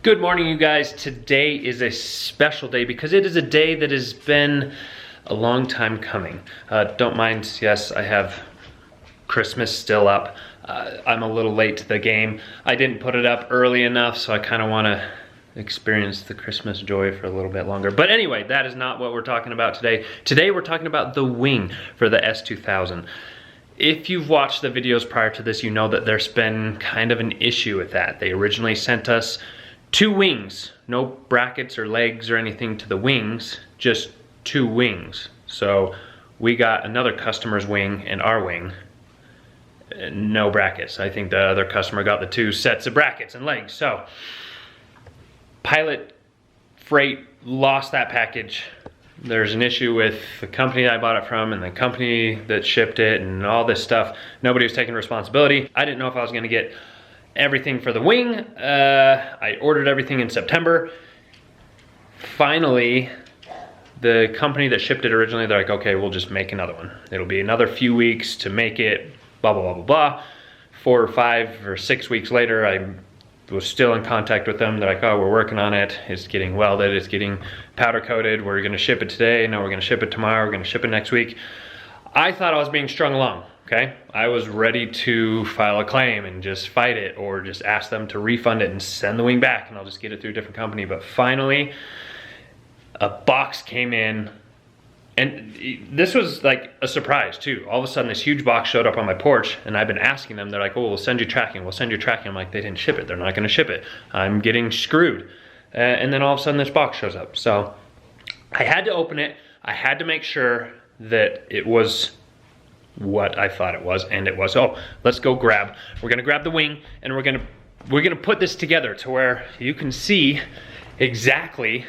Good morning, you guys. Today is a special day because it is a day that has been a long time coming. Don't mind, yes, I have Christmas still up. I'm a little late to the game. I didn't put it up early enough, so I kind of want to experience the Christmas joy for a little bit longer. But anyway, that is not what we're talking about today. Today we're talking about the wing for the S2000. If you've watched the videos prior to this, you know that there's been kind of an issue with that. They originally sent us 2 wings, no brackets or legs or anything to the wings, just 2 wings. So we got another customer's wing and our wing, no brackets. I think the other customer got the 2 sets of brackets and legs. So Pilot Freight lost that package. There's an issue with the company I bought it from and the company that shipped it and all this stuff. Nobody was taking responsibility. I didn't know if I was gonna get everything for the wing. I ordered everything in September. Finally, the company that shipped it originally, they're like, okay, we'll just make another one. It'll be another few weeks to make it, blah, blah, blah, blah, blah. 4 or 5 or 6 weeks later, I was still in contact with them. They're like, oh, we're working on it. It's getting welded, it's getting powder coated. We're gonna ship it today. No, we're gonna ship it tomorrow. We're gonna ship it next week. I thought I was being strung along. Okay, I was ready to file a claim and just fight it or just ask them to refund it and send the wing back and I'll just get it through a different company. But finally, a box came in and this was like a surprise too. All of a sudden this huge box showed up on my porch and I've been asking them, they're like, oh, we'll send you tracking, we'll send you tracking. I'm like, they didn't ship it, they're not gonna ship it. I'm getting screwed. And then all of a sudden this box shows up. So I had to open it. I had to make sure that it was what I thought it was, and it was. Oh, let's go grab. We're gonna grab the wing, and we're gonna put this together to where you can see exactly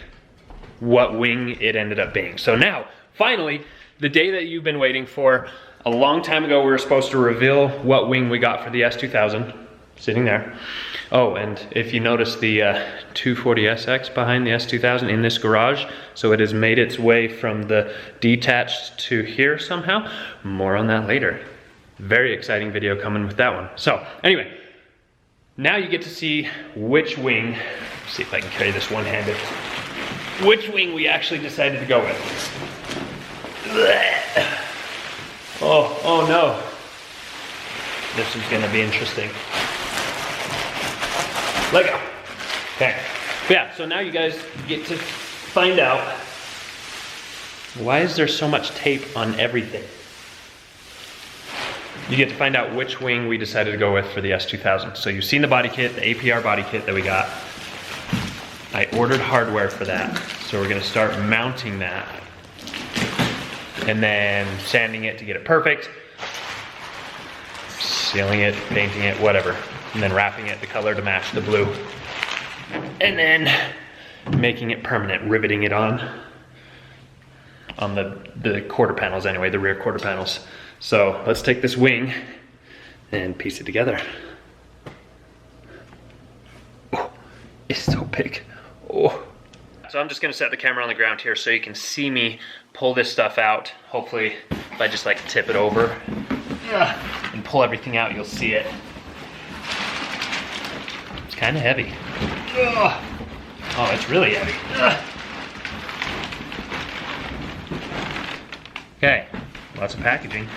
what wing it ended up being. So now, finally, the day that you've been waiting for. A long time ago, we were supposed to reveal what wing we got for the S2000, sitting there. Oh, and if you notice the 240SX behind the S2000 in this garage, so it has made its way from the detached to here somehow. More on that later. Very exciting video coming with that one. So anyway, now you get to see which wing, let's see if I can carry this one-handed, which wing we actually decided to go with. Oh no. This is gonna be interesting. Let go. Okay. But yeah, so now you guys get to find out why is there so much tape on everything. You get to find out which wing we decided to go with for the S2000. So you've seen the body kit, the APR body kit that we got. I ordered hardware for that. So we're gonna start mounting that and then sanding it to get it perfect, sealing it, painting it, whatever. And then wrapping it the color to match the blue. And then making it permanent, riveting it on the quarter panels anyway, the rear quarter panels. So let's take this wing and piece it together. Oh, it's so big. Oh. So I'm just gonna set the camera on the ground here so you can see me pull this stuff out. Hopefully if I just like tip it over and pull everything out, you'll see it. Kind of heavy. Ugh. Oh, it's really heavy. Ugh. Okay, lots of packaging.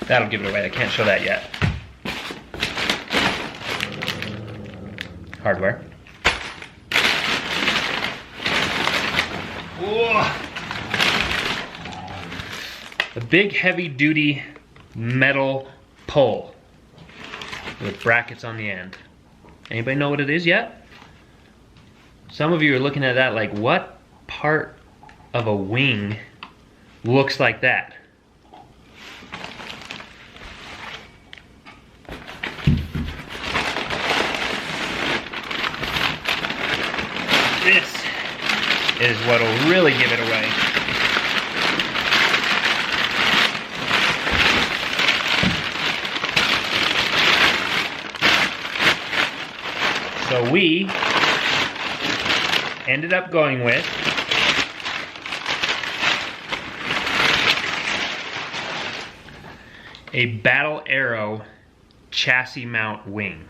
That'll give it away. I can't show that yet. Hardware. Whoa. A big heavy duty metal pole with brackets on the end. Anybody know what it is yet? Some of you are looking at that like, what part of a wing looks like that? This is what'll really give it away. So we ended up going with a Battle Aero chassis mount wing.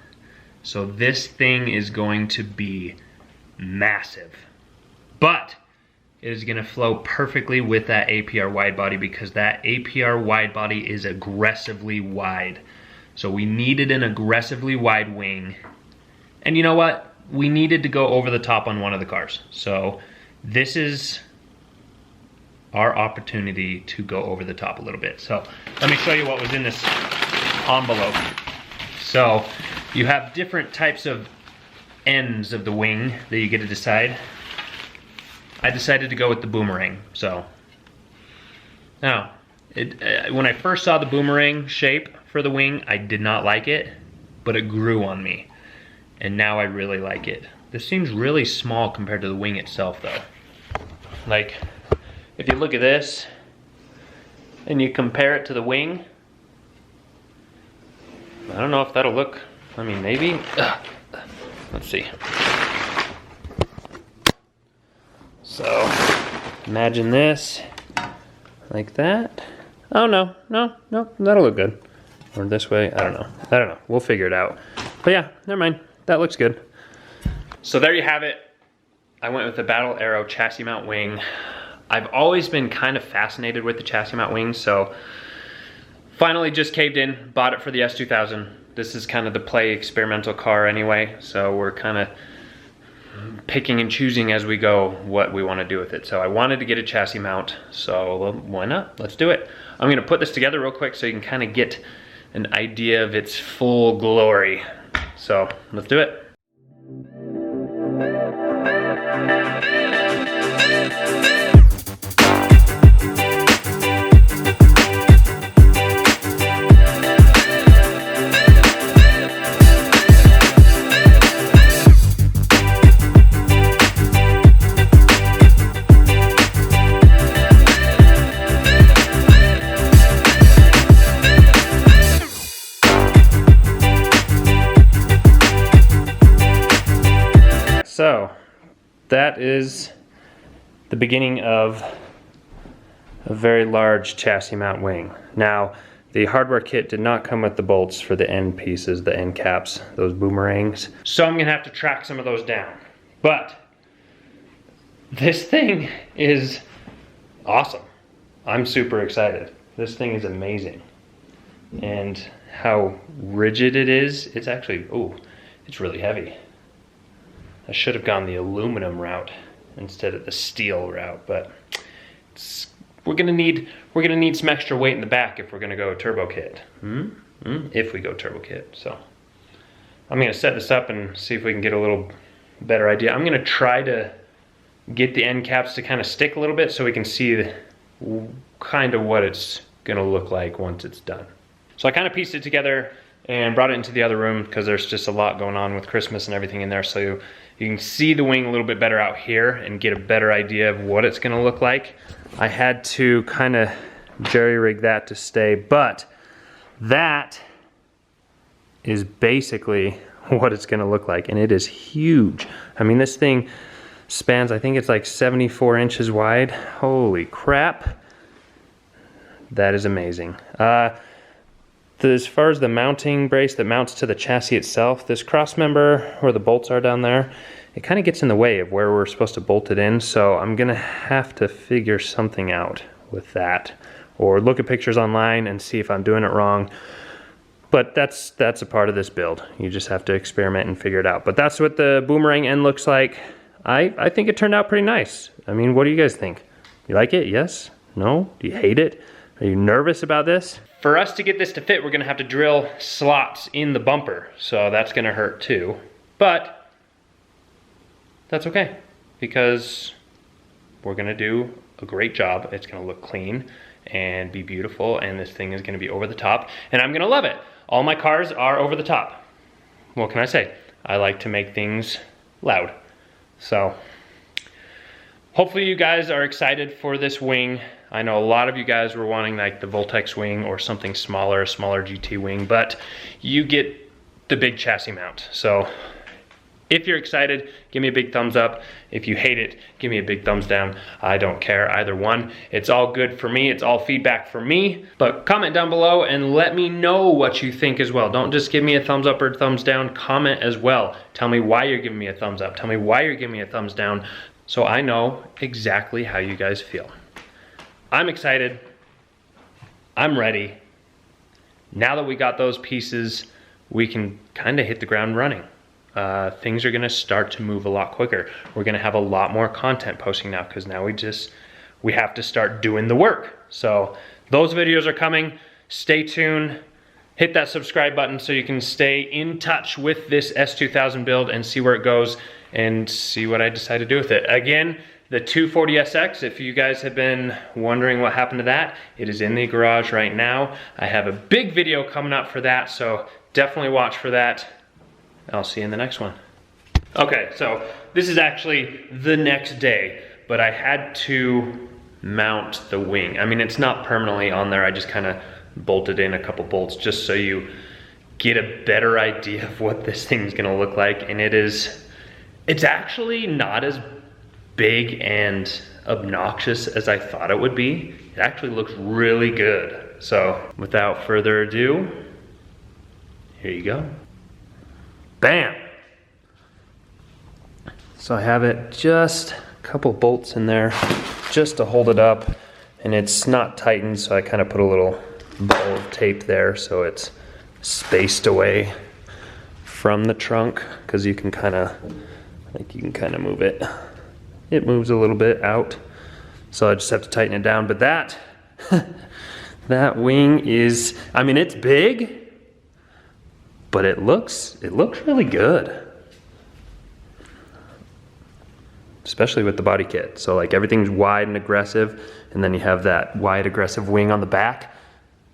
So this thing is going to be massive, but it is gonna flow perfectly with that APR wide body because that APR wide body is aggressively wide. So we needed an aggressively wide wing. And you know what? We needed to go over the top on one of the cars. So this is our opportunity to go over the top a little bit. So let me show you what was in this envelope. So you have different types of ends of the wing that you get to decide. I decided to go with the boomerang. So now, when I first saw the boomerang shape for the wing, I did not like it, but it grew on me. And now I really like it. This seems really small compared to the wing itself though. Like, if you look at this and you compare it to the wing, I don't know if that'll look, I mean, maybe. Let's see. So, imagine this, like that. Oh no, that'll look good. Or this way, I don't know, we'll figure it out. But yeah, never mind, that looks good. So there you have it. I went with the Battle Aero chassis mount wing. I've always been kind of fascinated with the chassis mount wings, so finally just caved in, bought it for the S2000. This is kind of the play experimental car anyway, so we're kind of picking and choosing as we go what we want to do with it. So I wanted to get a chassis mount, so why not? Let's do it. I'm gonna put this together real quick so you can kind of get an idea of its full glory. So let's do it. So that is the beginning of a very large chassis mount wing. Now, the hardware kit did not come with the bolts for the end pieces, the end caps, those boomerangs. So I'm gonna have to track some of those down. But this thing is awesome. I'm super excited. This thing is amazing. And how rigid it is, it's actually, oh, it's really heavy. I should have gone the aluminum route instead of the steel route, but we're gonna need some extra weight in the back if we're gonna go turbo kit. If we go turbo kit. So I'm gonna set this up and see if we can get a little better idea. I'm gonna try to get the end caps to kind of stick a little bit so we can see kind of what it's gonna look like once it's done. So I kind of pieced it together and brought it into the other room because there's just a lot going on with Christmas and everything in there, so you can see the wing a little bit better out here and get a better idea of what it's gonna look like. I had to kind of jerry-rig that to stay, but that is basically what it's gonna look like, and it is huge. I mean, this thing spans, I think it's like 74 inches wide. Holy crap. That is amazing. As far as the mounting brace that mounts to the chassis itself, this cross member where the bolts are down there, it kind of gets in the way of where we're supposed to bolt it in, so I'm gonna have to figure something out with that, or look at pictures online and see if I'm doing it wrong. But that's a part of this build. You just have to experiment and figure it out. But that's what the boomerang end looks like. I think it turned out pretty nice. I mean, what do you guys think? You like it? Yes? No? Do you hate it? Are you nervous about this? For us to get this to fit, we're gonna have to drill slots in the bumper, so that's gonna hurt too. But that's okay, because we're gonna do a great job. It's gonna look clean and be beautiful, and this thing is gonna be over the top, and I'm gonna love it. All my cars are over the top. What can I say? I like to make things loud. So hopefully you guys are excited for this wing. I know a lot of you guys were wanting like the Voltex wing or something smaller, a smaller GT wing, but you get the big chassis mount. So If you're excited, give me a big thumbs up. If you hate it, give me a big thumbs down. I don't care, either one. It's all good for me, it's all feedback for me. But comment down below and let me know what you think as well. Don't just give me a thumbs up or thumbs down, comment as well. Tell me why you're giving me a thumbs up. Tell me why you're giving me a thumbs down, so I know exactly how you guys feel. I'm excited, I'm ready. Now that we got those pieces, we can kind of hit the ground running. Things are gonna start to move a lot quicker. We're gonna have a lot more content posting now, because now we have to start doing the work. So those videos are coming. Stay tuned. Hit that subscribe button so you can stay in touch with this S2000 build and see where it goes and see what I decide to do with it. Again, the 240SX, if you guys have been wondering what happened to that, it is in the garage right now. I have a big video coming up for that, so definitely watch for that. I'll see you in the next one. Okay, so this is actually the next day, but I had to mount the wing. I mean, it's not permanently on there. I just kind of bolted in a couple bolts just so you get a better idea of what this thing's gonna look like. And it's actually not as big and obnoxious as I thought it would be. It actually looks really good. So without further ado, here you go. Bam! So I have it just a couple bolts in there just to hold it up, and it's not tightened, so I kind of put a little ball of tape there so it's spaced away from the trunk, because you can kind of move it. It moves a little bit out, so I just have to tighten it down. But that that wing is, I mean, it's big, but it looks really good. Especially with the body kit. So like everything's wide and aggressive, and then you have that wide aggressive wing on the back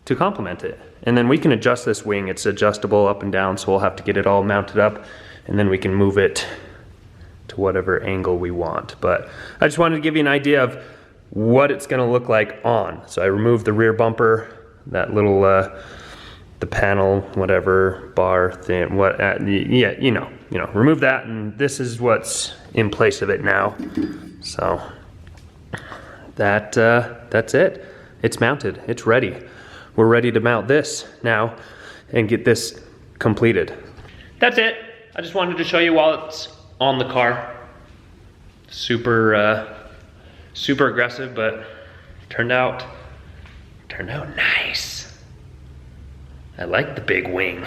to complement it. And then we can adjust this wing. It's adjustable up and down, so we'll have to get it all mounted up, and then we can move it to whatever angle we want. But I just wanted to give you an idea of what it's gonna look like on. So I removed the rear bumper, that little the panel, whatever, bar thing, yeah, you know, remove that, and this is what's in place of it now. So that's it. It's mounted, it's ready. We're ready to mount this now and get this completed. That's it. I just wanted to show you while it's on the car. Super aggressive, but turned out nice. I like the big wing.